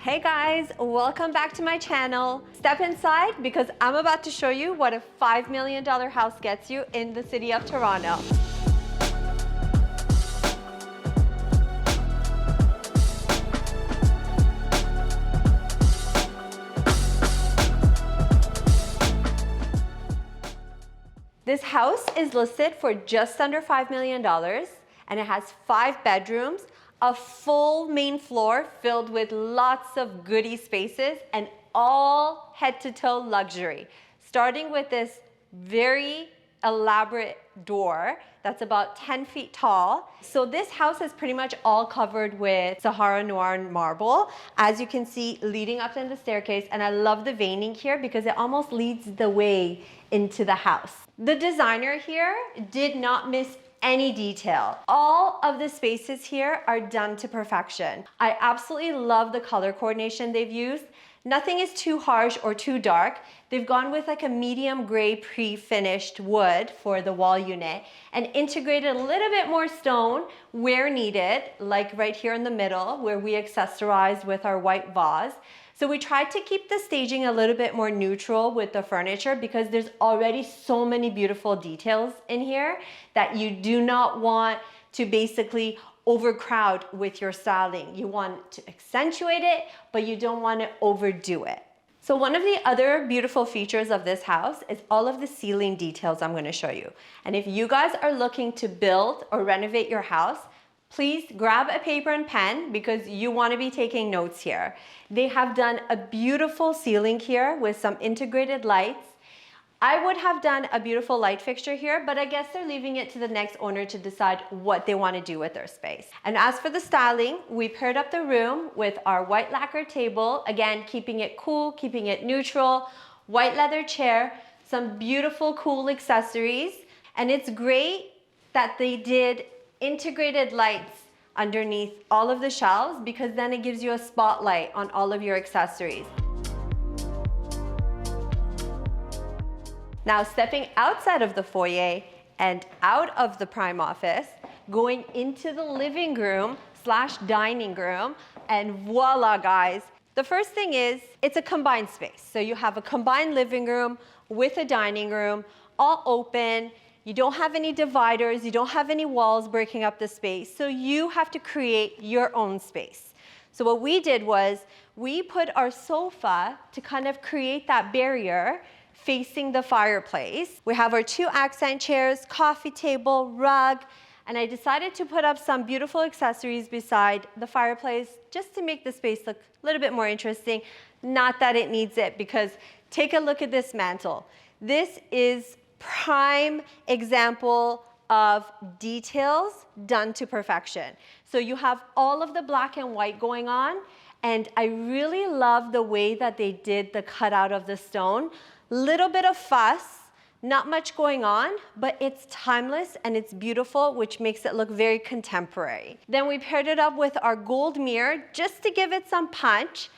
Hey guys, welcome back to my channel. Step inside because I'm about to show you what a $5 million house gets you in the city of Toronto. This house is listed for just under $5 million and it has 5 bedrooms, a full main floor filled with lots of goodie spaces and all head-to-toe luxury. Starting with this very elaborate door that's about 10 feet tall. So this house is pretty much all covered with Sahara Noir marble, as you can see leading up in the staircase. And I love the veining here because it almost leads the way into the house. The designer here did not miss any detail. All of the spaces here are done to perfection. I absolutely love the color coordination they've used. Nothing is too harsh or too dark. They've gone with like a medium gray pre-finished wood for the wall unit and integrated a little bit more stone where needed, like right here in the middle where we accessorized with our white vase. So we tried to keep the staging a little bit more neutral with the furniture because there's already so many beautiful details in here that you do not want to basically overcrowd with your styling. You want to accentuate it, but you don't want to overdo it. So one of the other beautiful features of this house is all of the ceiling details I'm going to show you. And if you guys are looking to build or renovate your house, please grab a paper and pen because you want to be taking notes here. They have done a beautiful ceiling here with some integrated lights. I would have done a beautiful light fixture here, but I guess they're leaving it to the next owner to decide what they want to do with their space. And as for the styling, we paired up the room with our white lacquer table, again, keeping it cool, keeping it neutral, white leather chair, some beautiful cool accessories. And it's great that they did integrated lights underneath all of the shelves because then it gives you a spotlight on all of your accessories. Now stepping outside of the foyer and out of the prime office, going into the living room / dining room, and voila guys. The first thing is it's a combined space. So you have a combined living room with a dining room, all open. You don't have any dividers, you don't have any walls breaking up the space. So you have to create your own space. So what we did was we put our sofa to kind of create that barrier facing the fireplace. We have our 2 accent chairs, coffee table, rug, and I decided to put up some beautiful accessories beside the fireplace just to make the space look a little bit more interesting. Not that it needs it, because take a look at this mantle. This is prime example of details done to perfection. So you have all of the black and white going on, and I really love the way that they did the cutout of the stone. Little bit of fuss, not much going on, but it's timeless and it's beautiful, which makes it look very contemporary. Then we paired it up with our gold mirror just to give it some punch.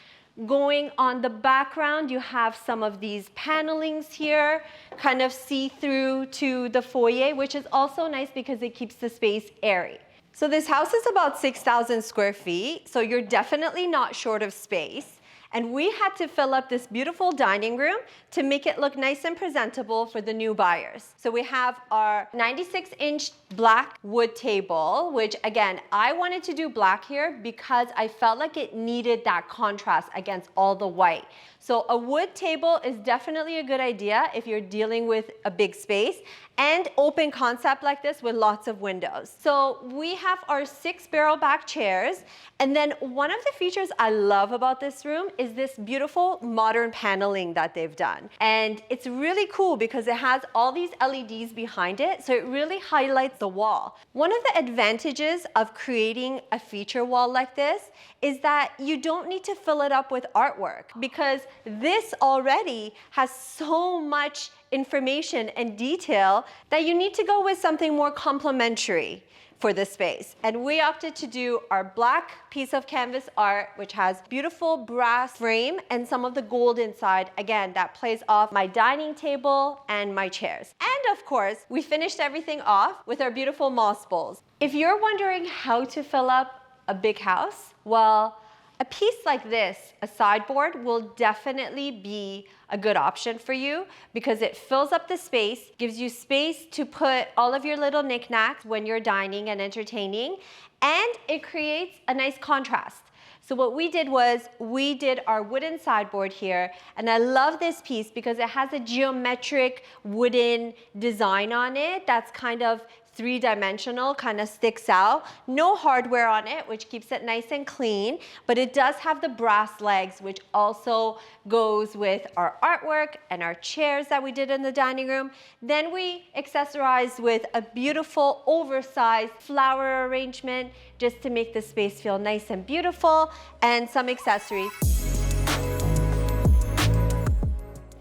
Going on the background, you have some of these panelings here, kind of see-through to the foyer, which is also nice because it keeps the space airy. So this house is about 6,000 square feet, so you're definitely not short of space. And we had to fill up this beautiful dining room to make it look nice and presentable for the new buyers. So we have our 96-inch black wood table, which again, I wanted to do black here because I felt like it needed that contrast against all the white. So a wood table is definitely a good idea if you're dealing with a big space and open concept like this with lots of windows. So we have our 6 barrel back chairs. And then one of the features I love about this room is this beautiful modern paneling that they've done. And it's really cool because it has all these LEDs behind it, so it really highlights the wall. One of the advantages of creating a feature wall like this is that you don't need to fill it up with artwork because this already has so much information and detail that you need to go with something more complementary for the space. And we opted to do our black piece of canvas art, which has beautiful brass frame and some of the gold inside. Again, that plays off my dining table and my chairs. And of course, we finished everything off with our beautiful moss bowls. If you're wondering how to fill up a big house, well, A piece like this, a sideboard, will definitely be a good option for you because it fills up the space, gives you space to put all of your little knickknacks when you're dining and entertaining, and it creates a nice contrast. So what we did was we did our wooden sideboard here, and I love this piece because it has a geometric wooden design on it that's kind of three-dimensional, kind of sticks out. No hardware on it, which keeps it nice and clean, but it does have the brass legs, which also goes with our artwork and our chairs that we did in the dining room. Then we accessorized with a beautiful oversized flower arrangement just to make the space feel nice and beautiful, and some accessories.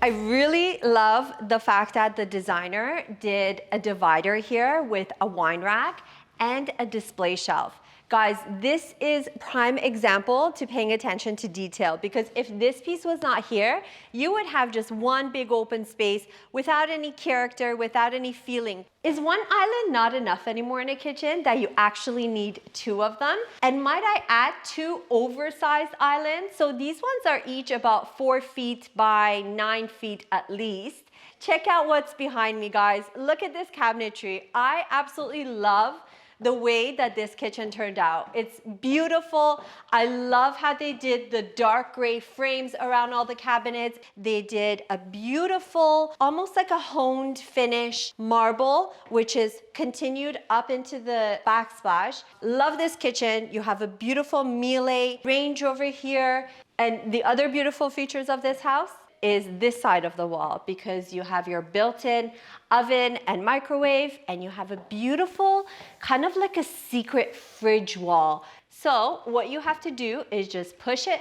I really love the fact that the designer did a divider here with a wine rack and a display shelf. Guys, this is prime example to paying attention to detail, because if this piece was not here, you would have just one big open space without any character, without any feeling. Is one island not enough anymore in a kitchen that you actually need two of them? And might I add, two oversized islands? So these ones are each about 4 feet by 9 feet at least. Check out what's behind me, guys. Look at this cabinetry. I absolutely love the way that this kitchen turned out. It's beautiful. I love how they did the dark gray frames around all the cabinets. They did a beautiful, almost like a honed finish marble, which is continued up into the backsplash. Love this kitchen. You have a beautiful Miele range over here. And the other beautiful features of this house is this side of the wall, because you have your built-in oven and microwave, and you have a beautiful, kind of like a secret fridge wall. So what you have to do is just push it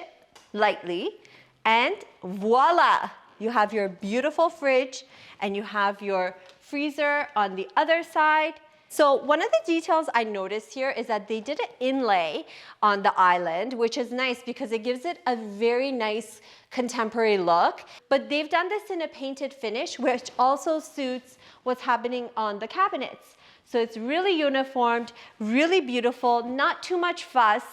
lightly, and voila! You have your beautiful fridge, and you have your freezer on the other side. So one of the details I noticed here is that they did an inlay on the island, which is nice because it gives it a very nice contemporary look. But they've done this in a painted finish, which also suits what's happening on the cabinets. So it's really uniformed, really beautiful, not too much fuss.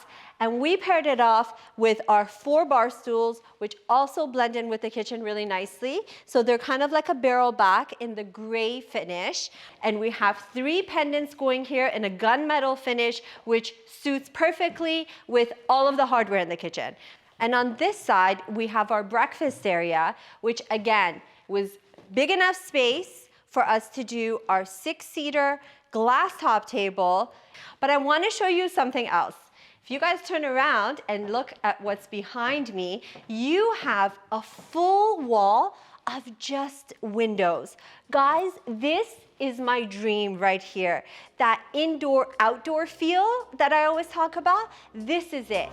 And we paired it off with our 4 bar stools, which also blend in with the kitchen really nicely. So they're kind of like a barrel back in the gray finish. And we have 3 pendants going here in a gunmetal finish, which suits perfectly with all of the hardware in the kitchen. And on this side, we have our breakfast area, which again was big enough space for us to do our 6-seater glass top table. But I want to show you something else. If you guys turn around and look at what's behind me, you have a full wall of just windows. Guys, this is my dream right here. That indoor-outdoor feel that I always talk about, this is it.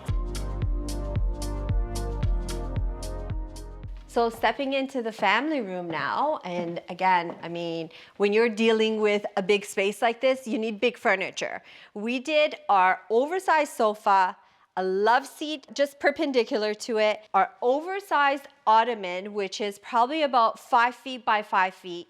So stepping into the family room now, and again, I mean, when you're dealing with a big space like this, you need big furniture. We did our oversized sofa, a love seat just perpendicular to it, our oversized ottoman, which is probably about 5 feet by 5 feet,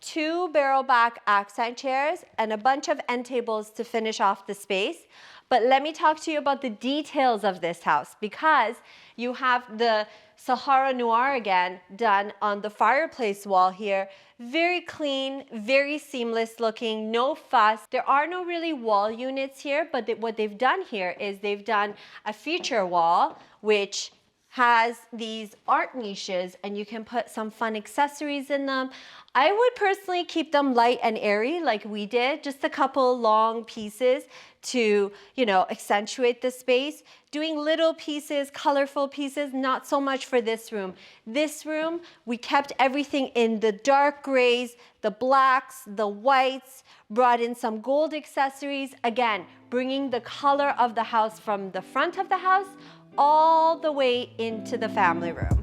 2 barrel back accent chairs, and a bunch of end tables to finish off the space. But let me talk to you about the details of this house, because you have the Sahara Noir again done on the fireplace wall here. Very clean, very seamless looking, no fuss. There are no really wall units here, but what they've done here is they've done a feature wall, which has these art niches, and you can put some fun accessories in them. I would personally keep them light and airy like we did, just a couple long pieces to, accentuate the space. Doing little pieces, colorful pieces, not so much for this room. This room, we kept everything in the dark grays, the blacks, the whites, brought in some gold accessories. Again, bringing the color of the house from the front of the house all the way into the family room.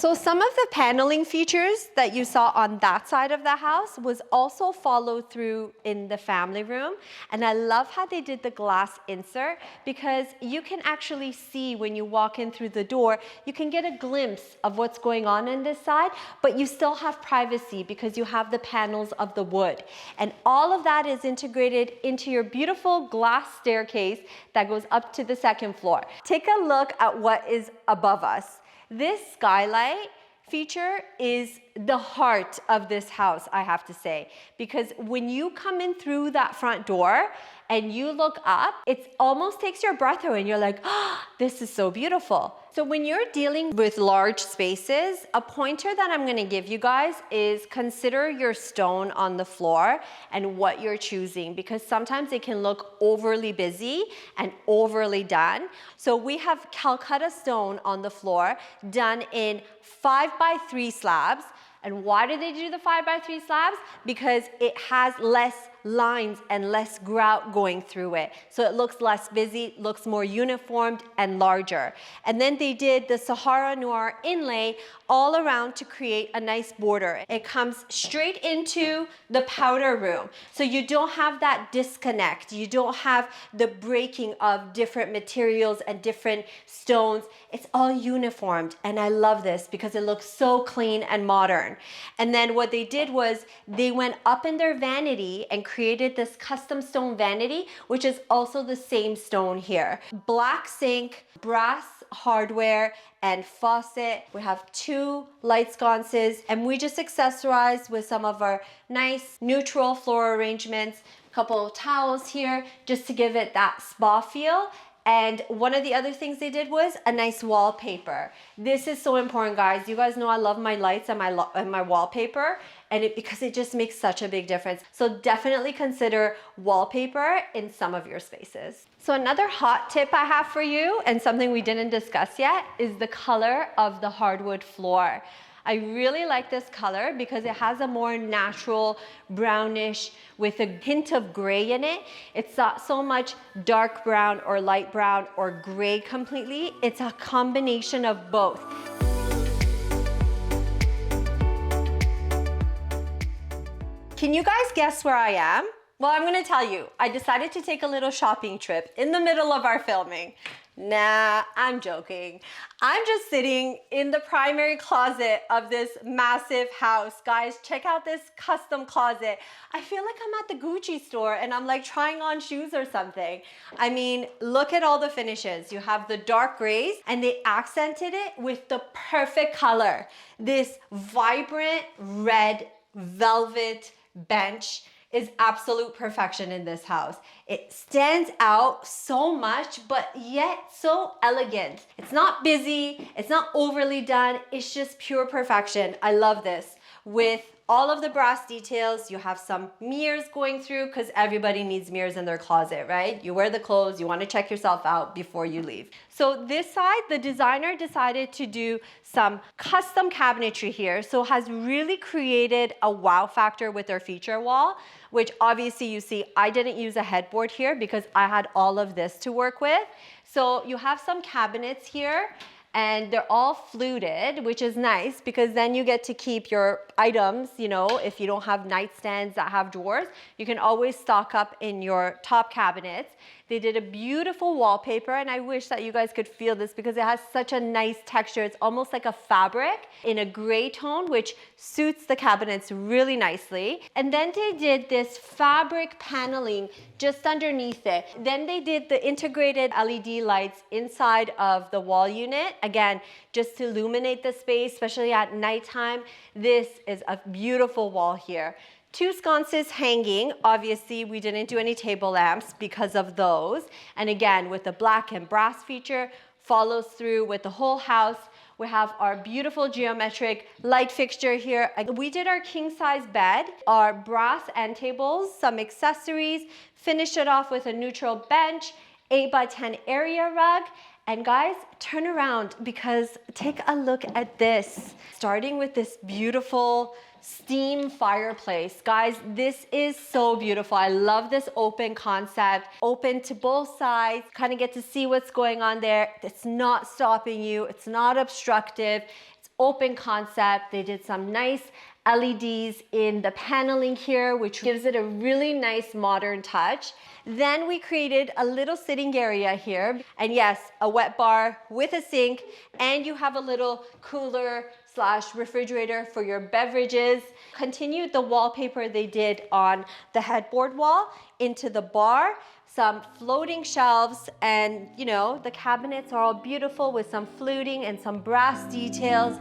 So some of the paneling features that you saw on that side of the house was also followed through in the family room. And I love how they did the glass insert, because you can actually see when you walk in through the door, you can get a glimpse of what's going on this side, but you still have privacy because you have the panels of the wood. And all of that is integrated into your beautiful glass staircase that goes up to the second floor. Take a look at what is above us. This skylight feature is the heart of this house, I have to say, because when you come in through that front door and you look up, it almost takes your breath away and you're like, oh, this is so beautiful. So when you're dealing with large spaces, a pointer that I'm gonna give you guys is consider your stone on the floor and what you're choosing, because sometimes it can look overly busy and overly done. So we have Calcutta stone on the floor done in 5x3 slabs. And why do they do the 5x3 slabs? Because it has less lines and less grout going through it. So it looks less busy, looks more uniformed and larger. And then they did the Sahara Noir inlay all around to create a nice border. It comes straight into the powder room. So you don't have that disconnect. You don't have the breaking of different materials and different stones. It's all uniformed. And I love this because it looks so clean and modern. And then what they did was they went up in their vanity and created this custom stone vanity, which is also the same stone here. Black sink, brass hardware, and faucet. We have 2 light sconces, and we just accessorized with some of our nice neutral floral arrangements, a couple of towels here, just to give it that spa feel. And one of the other things they did was a nice wallpaper. This is so important, guys. You guys know I love my lights and my wallpaper, and because it just makes such a big difference. So definitely consider wallpaper in some of your spaces. So another hot tip I have for you, and something we didn't discuss yet, is the color of the hardwood floor. I really like this color because it has a more natural brownish with a hint of gray in it. It's not so much dark brown or light brown or gray completely. It's a combination of both. Can you guys guess where I am? Well, I'm gonna tell you. I decided to take a little shopping trip in the middle of our filming. Nah, I'm joking. I'm just sitting in the primary closet of this massive house. Guys, check out this custom closet. I feel like I'm at the Gucci store and I'm like trying on shoes or something. I mean, look at all the finishes. You have the dark grays and they accented it with the perfect color. This vibrant red velvet bench is absolute perfection in this house. It stands out so much, but yet so elegant. It's not busy, it's not overly done, it's just pure perfection. I love this. With all of the brass details, you have some mirrors going through because everybody needs mirrors in their closet, right? You wear the clothes, you want to check yourself out before you leave. So this side, the designer decided to do some custom cabinetry here. So has really created a wow factor with their feature wall, which obviously you see, I didn't use a headboard here because I had all of this to work with. So you have some cabinets here, and they're all fluted, which is nice because then you get to keep your items, you know, if you don't have nightstands that have drawers, you can always stock up in your top cabinets. They did a beautiful wallpaper, and I wish that you guys could feel this because it has such a nice texture. It's almost like a fabric in a gray tone, which suits the cabinets really nicely. And then they did this fabric paneling just underneath it. Then they did the integrated LED lights inside of the wall unit. Again, just to illuminate the space, especially at nighttime. This is a beautiful wall here. 2 sconces hanging. Obviously, we didn't do any table lamps because of those. And again, with the black and brass feature, follows through with the whole house. We have our beautiful geometric light fixture here. We did our king size bed, our brass end tables, some accessories, finished it off with a neutral bench, 8x10 area rug. And guys, turn around because take a look at this. Starting with this beautiful steam fireplace. Guys, this is so beautiful. I love this open concept, open to both sides, kind of get to see what's going on there. It's not stopping you. It's not obstructive. It's open concept. They did some nice LEDs in the paneling here, which gives it a really nice modern touch. Then we created a little sitting area here. And yes, a wet bar with a sink, and you have a little cooler / refrigerator for your beverages. Continued the wallpaper they did on the headboard wall into the bar. Some floating shelves, and you know, the cabinets are all beautiful with some fluting and some brass details.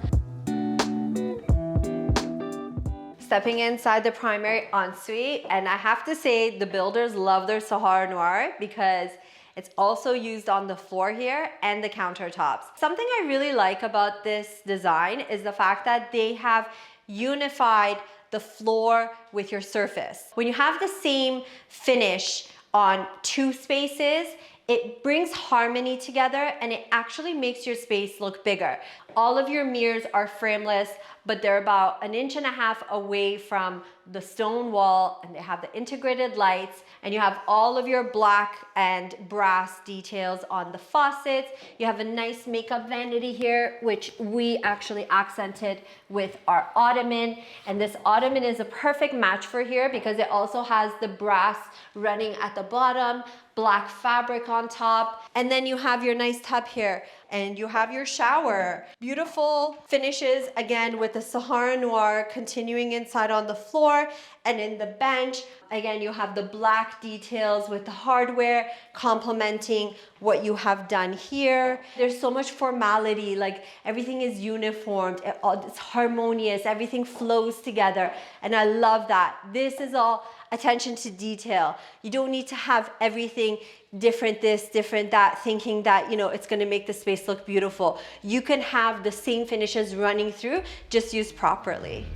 Stepping inside the primary ensuite, and I have to say the builders love their Sahara Noir because it's also used on the floor here and the countertops. Something I really like about this design is the fact that they have unified the floor with your surface. When you have the same finish on two spaces, it brings harmony together and it actually makes your space look bigger. All of your mirrors are frameless, but they're about 1.5 inches away from the stone wall, and they have the integrated lights, and you have all of your black and brass details on the faucets. You have a nice makeup vanity here, which we actually accented with our ottoman. And this ottoman is a perfect match for here because it also has the brass running at the bottom, black fabric on top, and then you have your nice tub here, and you have your shower. Beautiful finishes again with the Sahara Noir continuing inside on the floor, and in the bench again you have the black details with the hardware complementing what you have done here. There's so much formality, like everything is uniformed, it's harmonious, everything flows together, and I love that. This is all attention to detail. You don't need to have everything different this, different that, thinking that, you know, it's gonna make the space look beautiful. You can have the same finishes running through, just used properly.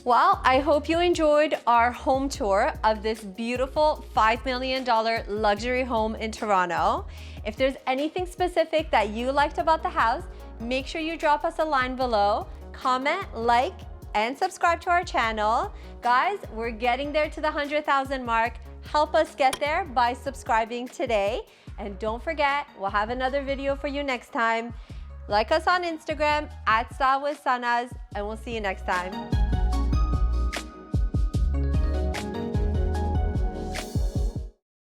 Well, I hope you enjoyed our home tour of this beautiful $5 million luxury home in Toronto. If there's anything specific that you liked about the house, make sure you drop us a line below, comment, like, and subscribe to our channel. Guys, we're getting there to the 100,000 mark. Help us get there by subscribing today. And don't forget, we'll have another video for you next time. Like us on Instagram @StyleWithSanas, and we'll see you next time.